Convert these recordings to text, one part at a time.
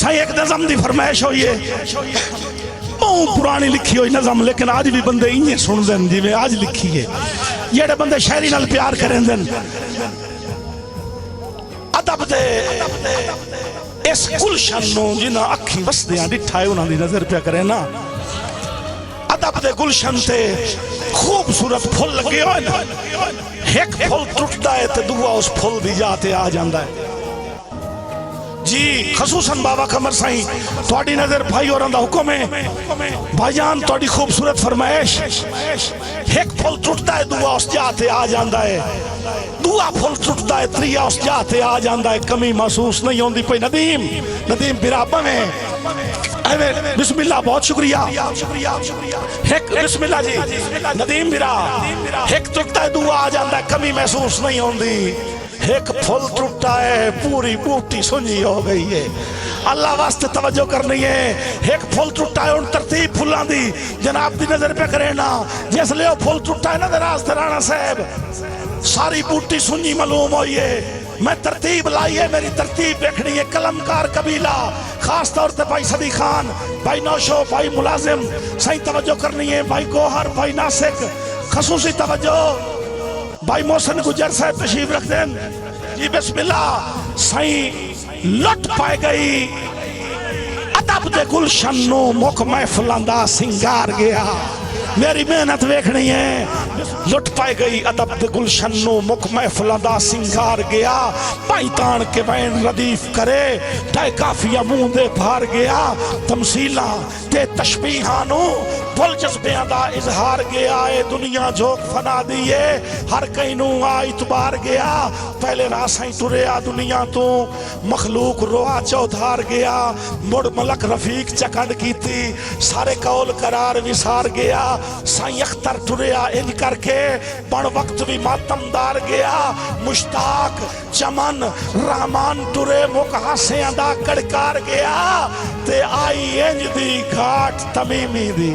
سائیں ایک نظم دی فرمائش ہوئی ہے، بہت پرانی لکھی ہوئی نظم، لیکن آج بھی بندے انہیں سن دیں جی میں آج لکھی ہے، یہ بندے شاعری نال پیار کریں دیں۔ ادب دے اس گلشن نو جنہاں اکھی وسدیاں ڈٹھائے انہاں دی نظر پہ کرے نا، ادب دے گلشن تے خوبصورت پھل لگے ہوئے نا، ایک پھل ٹوٹتا ہے تے دعا اس پھل دی جاتے آ جاندہ ہے جی۔ خصوصاً بابا قمر سائیں توڑی نظر بھائی اور اندہ حکم ہے، بھائی جان توڑی خوبصورت فرمائش، ایک پھل ٹوٹتا ہے دعا اس جاتے آ جاندہ ہے، دعا پھل ٹوٹتا ہے تریا اس جاتے آ جاندہ ہے، کمی محسوس نہیں ہوندی پئی۔ ندیم برابہ میں بسم اللہ، بہت شکریہ، بسم اللہ جی، ندیم برا ایک ٹوٹتا ہے دعا آ جاندہ ہے، کمی محسوس نہیں ہوندی، ایک پھل ٹوٹا ہے پوری بوٹی سنجی ہو گئی ہے۔ اللہ واسطے توجہ کرنی ہے، ایک پھل ٹوٹا ہے ان ترتیب پھلان دی جناب دی نظر پہ کرے نا، جیسے لے وہ پھل ٹوٹا ہے نا دراز درانا صاحب، ساری بوٹی سنجی معلوم ہوئی ہے، میں ترتیب لائی ہے، میری ترتیب دیکھنی ہے، قلمکار قبیلہ خاص طور تے بھائی صدی خان، بھائی نوشو، بھائی ملازم، صحیح توجہ کرنی ہے، بھائی گوہر، بھائی ناسک، خصوصی توجہ بھائی محسن گجر صاحب تشریف رکھ دیں جی۔ بسم اللہ، صحیح لٹ پائے گئی ادب دے گلشن نو مک محفلاں دا سنگار گیا، میری محنت ویکھنی ہے، لٹ پائے گئی ادب دے گلشن نو مک محفلاں دا سنگار گیا، پائی تان کے بین ردیف کرے ٹائے کافیہ منہ دے بھار گیا، تمثیلاں تے تشبیحانوں پل جذبیاں دا اظہار گیا، اے دنیا جھوک فنا دیئے ہر کئی نو اعتبار گیا، پہلے راسائیں ٹریا دنیا تو مخلوق روا چودھار گیا، مڑ ملک رفیق چکڑ کی تھی سارے قول قرار وسار گیا، سائیں اختر ٹریا انج کر کے بڑ وقت بھی ماتم دار گیا، مشتاق چمن رحمان ٹرے مکہ سے اندہ کڑکار گیا، تے آئی انج دی گھاٹ تمیمی دی،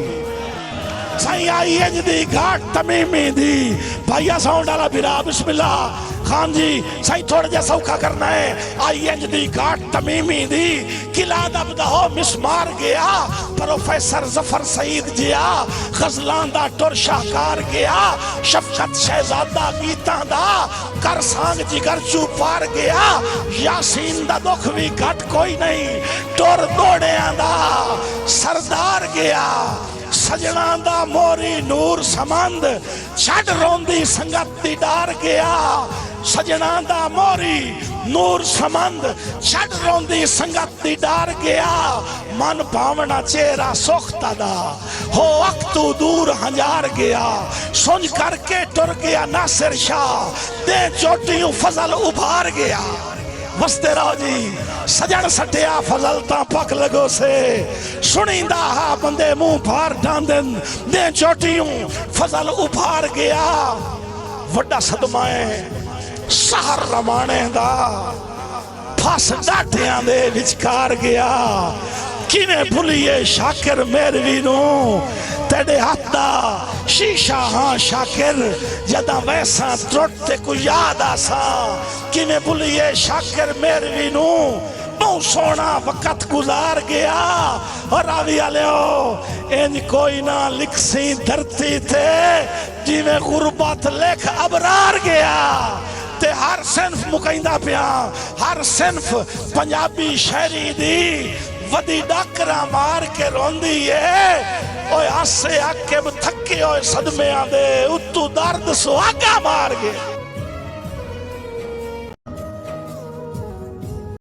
سائیں آئی انج دی گھاٹ تمیمی دی، بھائیہ ساؤنڈ آلا بھیرا بسم اللہ خان جی، سائیں تھوڑا جیسا اوکھا کرنا ہے، آئی انج دی گھاٹ تمیمی دی، قلعہ دب دہو مسمار گیا، پروفیسر ظفر سعید جیا، غزلان دا ٹر شاہکار گیا، شفقت شہزادہ گیتان دا کر سانگ جگر چوپار گیا، یاسین دا دکھ بھی گھٹ کوئی نہیں، ٹر دوڑے آندہ سردار گیا، سجنان دا موری نور سمند چھڑ روندی سنگت دی ڈار گیا، سجنان دا موری نور سمند چھڑ روندی سنگت دی ڈار گیا، من بھاونا چہرہ سوختہ دا ہو اکتو دور ہنجار گیا، سنج کر کے ٹر گیا ناصر شاہ دے چوٹیوں فضل ابھار گیا، وستے رہو جی، سجن سٹیا فضل تا پک لگو سے، سنیندہ ہا بندے منہ بھار ڈاندن دے چوٹیوں فضل ابھار گیا، وڈا صدمائے سہر رمانے دا پھاس ڈاٹیاں دے وچکار گیا، کینے بھولیے شاکر میروی نو تیڑے ہاتھ دا شیشہ ہاں شاکر جدہ ویسا ٹرٹتے کو یاد آسا، کینے بھولیے شاکر میروی نو نو سونا وقت گزار گیا، اور آوی آلیو انج کوئی نہ لکھ سی دھرتی تھے جی میں غربت لکھ ابرار گیا، تے ہر صنف مکیندہ پیا، ہر صنف پنجابی شہری دی ودی ڈاکرہ مار کے روندی ہے، اوہ آسے آکے تھکے ہوئے صدمے آدھے اتو درد سو آگا مار گئے۔